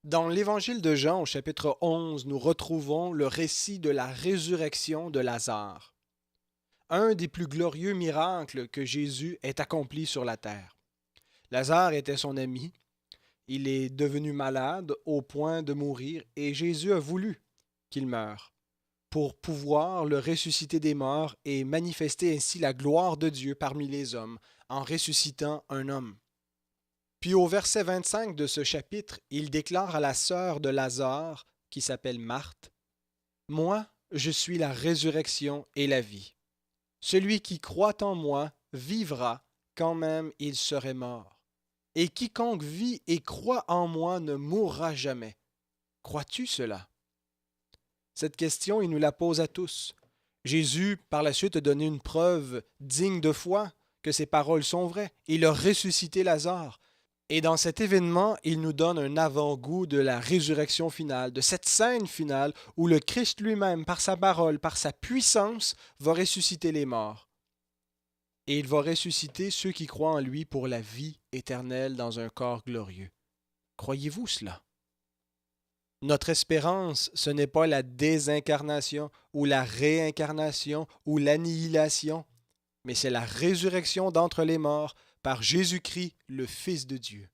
Dans l'Évangile de Jean, au chapitre 11, nous retrouvons le récit de la résurrection de Lazare, un des plus glorieux miracles que Jésus ait accompli sur la terre. Lazare était son ami, il est devenu malade au point de mourir et Jésus a voulu qu'il meure pour pouvoir le ressusciter des morts et manifester ainsi la gloire de Dieu parmi les hommes en ressuscitant un homme. Puis au verset 25 de ce chapitre, il déclare à la sœur de Lazare, qui s'appelle Marthe, moi, je suis la résurrection et la vie. Celui qui croit en moi vivra quand même il serait mort. Et quiconque vit et croit en moi ne mourra jamais. Crois-tu cela? Cette question, il nous la pose à tous. Jésus, par la suite, a donné une preuve digne de foi que ses paroles sont vraies. Il a ressuscité Lazare. Et dans cet événement, il nous donne un avant-goût de la résurrection finale, de cette scène finale où le Christ lui-même, par sa parole, par sa puissance, va ressusciter les morts. Et il va ressusciter ceux qui croient en lui pour la vie éternelle dans un corps glorieux. Croyez-vous cela? Notre espérance, ce n'est pas la désincarnation ou la réincarnation ou l'annihilation, mais c'est la résurrection d'entre les morts par Jésus-Christ, le Fils de Dieu.